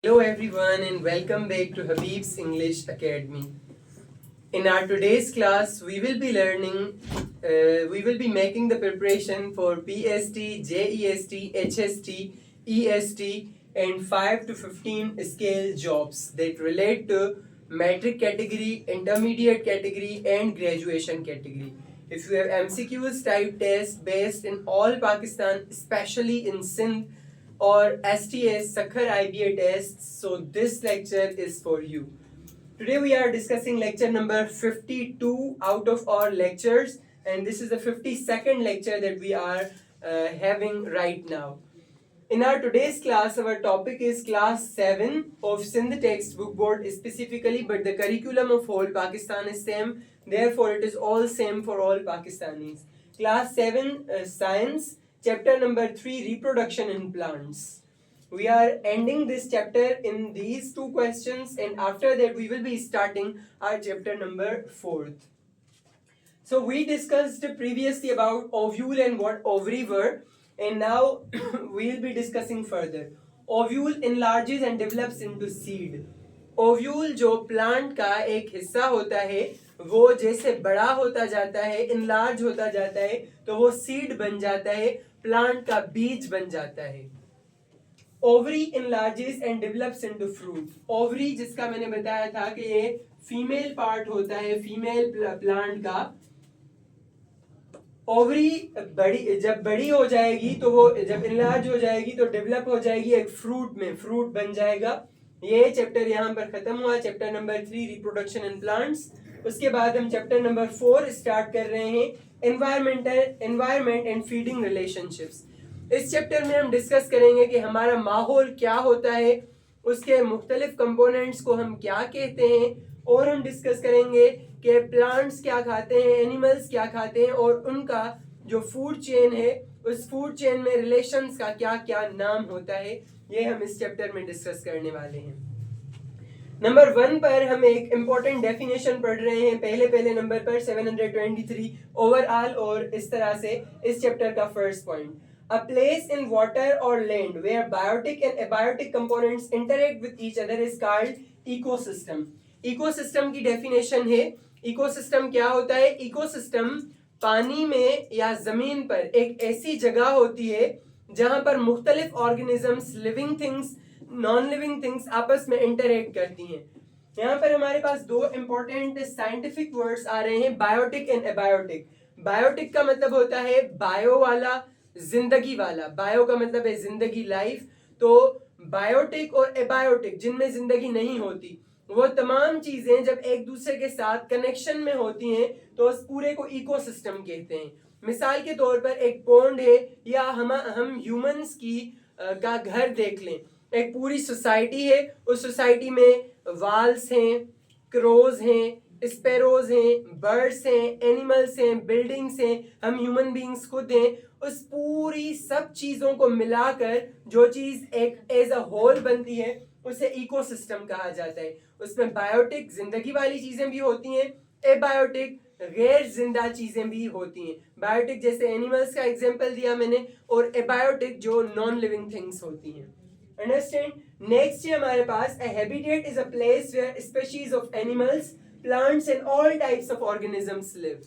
Hello everyone and welcome back to Habib's English Academy. In our today's class, we will be making the preparation for PST, JEST, HST, EST and 5 to 15 scale jobs that relate to metric category, intermediate category and graduation category. If you have MCQs type test based in all Pakistan, especially in Sindh or STS, Sakhar IBA tests, so this lecture is for you. Today we are discussing lecture number 52 out of our lectures, and this is the 52nd lecture that we are having right now. In our today's class, our topic is class 7 of Sindh textbook board specifically, but the curriculum of whole Pakistan is same, therefore it is all same for all Pakistanis. Class 7 science, chapter number 3 reproduction in plants. We are ending this chapter in these two questions, and after that we will be starting our chapter number 4th. So we discussed previously about ovule and what ovary were, and now we will be discussing further. Ovule enlarges and develops into seed. Ovule जो plant का एक हिस्सा होता है वो जैसे बड़ा होता जाता है, इनलार्ज होता जाता है, तो वो सीड बन जाता है, प्लांट का बीज बन जाता है. Ovary enlarges and develops into fruit. Ovary जिसका मैंने बताया था कि ये फीमेल पार्ट होता है फीमेल प्लांट का. ओवरी जब बड़ी हो जाएगी तो वो जब इनलार्ज हो जाएगी तो डेवलप हो जाएगी एक फ्रूट में, फ्रूट बन जाएगा. ये चैप्टर यहाँ पर खत्म हुआ, chapter number 3 reproduction in plants. उसके बाद हम चैप्टर नंबर 4 स्टार्ट कर रहे हैं, एनवायरमेंट एंड फीडिंग रिलेशनशिप्स. इस चैप्टर में हम डिस्कस करेंगे कि हमारा माहौल क्या होता है, उसके मुख्तलिफ कंपोनेंट्स को हम क्या कहते हैं, और हम डिस्कस करेंगे कि प्लांट्स क्या खाते हैं, एनिमल्स क्या खाते हैं, और उनका जो फूड चेन है उस फूड चेन में रिलेशंस का क्या क्या नाम होता है, ये हम इस चैप्टर में डिस्कस करने वाले हैं. नंबर 1 पर हम एक इम्पोर्टेंट डेफिनेशन पढ़ रहे हैं, पहले नंबर पर 723 ओवरऑल, और इस तरह से इस चैप्टर का first point. A place in water or land where biotic and abiotic components interact with each other is called ecosystem. Ecosystem की डेफिनेशन है, इकोसिस्टम क्या होता है? इकोसिस्टम पानी में या जमीन पर एक ऐसी जगह होती है जहां पर मुख्तलिफ organisms, living things, non living things आपस में इंटरेक्ट करती हैं. यहाँ पर हमारे पास दो इंपॉर्टेंट साइंटिफिक वर्ड्स आ रहे हैं, बायोटिक एंड एबायोटिक. बायोटिक का मतलब होता है बायो वाला, जिंदगी वाला. बायो का मतलब है जिंदगी, लाइफ. तो बायोटिक और एबायोटिक जिनमें जिंदगी नहीं होती, वो तमाम चीजें जब एक दूसरे के साथ कनेक्शन में होती हैं तो उस पूरे को इकोसिस्टम कहते हैं. मिसाल के तौर पर एक पॉन्ड है, या हम ह्यूमंस की का घर देख लें. एक पूरी सोसाइटी है, उस सोसाइटी में वाल्स हैं, क्रोज हैं, स्पैरोज हैं, बर्ड्स हैं, एनिमल्स हैं, बिल्डिंग्स हैं, हम ह्यूमन बीइंग्स खुद हैं. उस पूरी सब चीजों को मिलाकर जो चीज एक एज अ होल बनती है उसे इकोसिस्टम कहा जाता है. उसमें बायोटिक जिंदगी वाली चीजें भी होती हैं, एबायोटिक गैर जिंदा चीजें भी होती हैं. बायोटिक जैसे एनिमल्स का एग्जांपल दिया मैंने, और एबायोटिक जो नॉन लिविंग थिंग्स होती हैं. अंडरस्टैंड? नेक्स्ट है हमारे पास, a habitat is a place where species of animals, plants and all types of organisms live.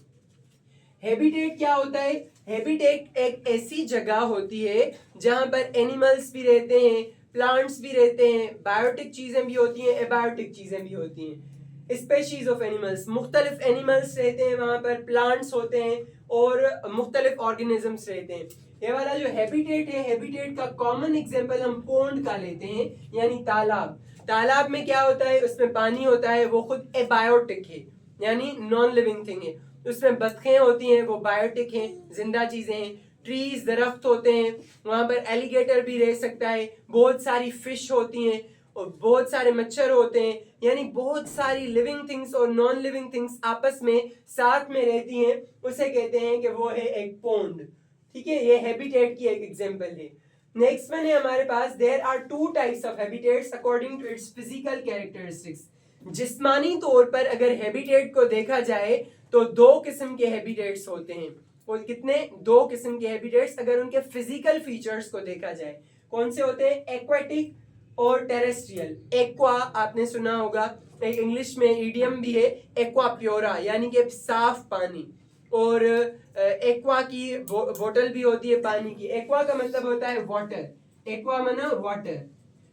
Habitat क्या होता है? हैबिटेट एक ऐसी जगह होती है जहां पर एनिमल्स भी रहते हैं, प्लांट्स भी रहते हैं, बायोटिक चीजें भी होती हैं, एबायोटिक चीजें भी होती हैं. स्पेशीज ऑफ एनिमल्स, मुख्तलिफ एनिमल्स रहते हैं वहां पर, प्लांट्स होते हैं और मुख्तलिफ ऑर्गेनिजम्स रहते हैं. ये वाला जो हैबिटेट है, हैबिटेट का कॉमन एग्जांपल हम पॉन्ड का लेते हैं, यानी तालाब. तालाब में क्या होता है? उसमें पानी होता है, वो खुद एबायोटिक है, यानी नॉन लिविंग थिंग है. उसमें बतखें होती हैं, वो बायोटिक हैं, जिंदा चीजें हैं. ट्रीज, दरख्त होते हैं, वहां पर एलिगेटर भी रह सकता है. बहुत सारी फिश होती हैं और बहुत सारे मच्छर होते हैं, यानी बहुत सारी लिविंग थिंग्स और नॉन लिविंग थिंग्स आपस में साथ में रहती हैं. उसे कहते हैं कि वो है एक पॉन्ड. ठीक है, ये हैबिटेट की एक एग्जांपल है. नेक्स्ट वन है हमारे पास, there are 2 types of habitats according to its physical characteristics. जिस्मानी तौर पर अगर हैबिटेट को देखा जाए तो 2 किस्म के हैबिटेट्स होते हैं. और कितने? 2 किस्म के हैबिटेट्स अगर उनके फिजिकल फीचर्स को देखा जाए. कौन से होते हैं? एक्वाटिक और टेरेस्ट्रियल। एक्वा आपने सुना होगा, एक इंग्लिश में इडियम भी है, एक्वा प्योरा यानी कि साफ पानी। और एक्वा की बोतल भी होती है पानी की। एक्वा का मतलब होता है वाटर, एक्वा माना वाटर,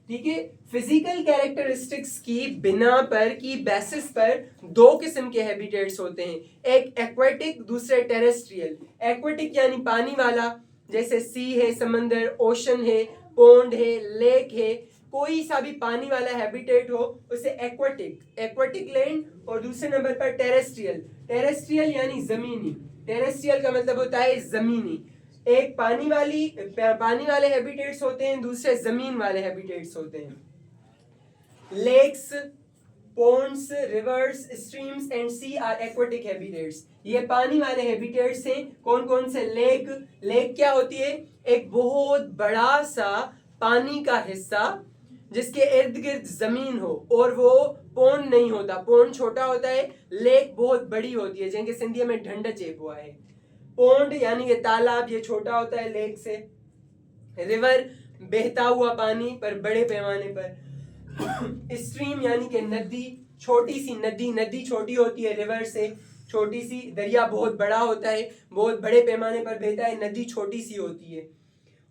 ठीक है। फिजिकल कैरेक्टरिस्टिक्स की बिना पर की बेसिस पर दो किस्म के हैबिटेट्स होते हैं, एक एक्वेटिक, दूसरे टेरेस्ट्रियल। एक्वेटिक यानी पानी वाला, जैसे सी है, समंदर, ओशन है, पोंड है, लेक है, कोई सा भी पानी वाला हैबिटेट हो उसे एक्वेटिक लैंड। और दूसरे नंबर पर टेरेस्ट्रियल, टेरेस्ट्रियल यानी जमीनी। टेरेस्ट्रियल का मतलब होता है जमीनी। एक पानी वाले हैबिटेट्स होते हैं, दूसरे जमीन वाले हैबिटेट्स होते हैं। Lakes, ponds, rivers, streams and sea are aquatic habitats. ये पानी वाले हैबिटेट्स हैं। कौन कौन से? लेक क्या होती है? एक बहुत बड़ा सा पानी का हिस्सा जिसके इर्द गिर्द जमीन हो, और वो पोंड नहीं होता, पोंड छोटा होता है, लेक बहुत बड़ी होती है, जैसे सिंधी में ढंड चेप हुआ है। पोंड यानी कि तालाब, ये छोटा होता है लेक से। रिवर बहता हुआ पानी पर बड़े पैमाने पर। स्ट्रीम यानी कि नदी, छोटी सी नदी छोटी होती है रिवर से, छोटी सी। दरिया बहुत बड़ा होता है, बहुत बड़े पैमाने पर बहता है, नदी छोटी सी होती है।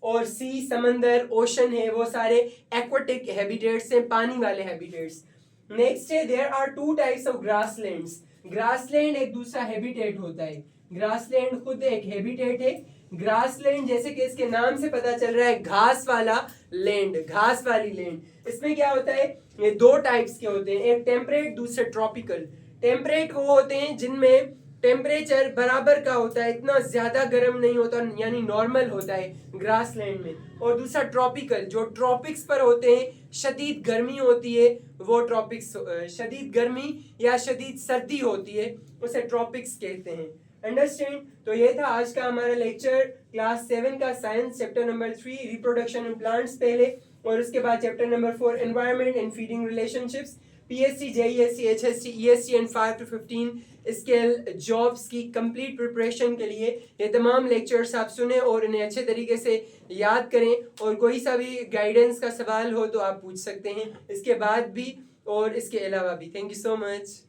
और सी, समंदर, ओशन है, वो सारे एक्वाटिक हैबिटेट्स हैं, पानी वाले हैबिटेट्स। नेक्स्ट है, there are two types of grasslands. Grassland एक दूसरा हैबिटेट होता है। ग्रासलैंड खुद एक हैबिटेट है। ग्रासलैंड जैसे कि इसके नाम से पता चल रहा है, घास वाला लैंड, घास वाली लैंड। इसमें क्या होता है, ये दो टाइप्स के होते हैं, एक टेम्परेट, दूसरे ट्रॉपिकल। टेम्परेट वो होते हैं जिनमें टेम्परेचर बराबर का होता है, इतना ज्यादा गर्म नहीं होता, यानी नॉर्मल होता है ग्रासलैंड में। और दूसरा ट्रॉपिकल, जो ट्रॉपिक्स पर होते हैं, शदीद गर्मी होती है, वो ट्रॉपिक्स, शदीद गर्मी या शदीद सर्दी होती है, उसे ट्रॉपिक्स कहते हैं। अंडरस्टैंड? तो ये था आज का हमारा लेक्चर, क्लास 7 का science, chapter number 3 reproduction in plants पहले, और उसके बाद chapter number 4 environment and feeding relationships. PSC, JESC, HSC, ESC and 5 to 15 scale jobs की कंप्लीट प्रिपरेशन के लिए ये तमाम लेक्चर्स आप सुने और इन्हें अच्छे तरीके से याद करें। और कोई सा भी गाइडेंस का सवाल हो तो आप पूछ सकते हैं इसके बाद भी और इसके अलावा भी। Thank you so much.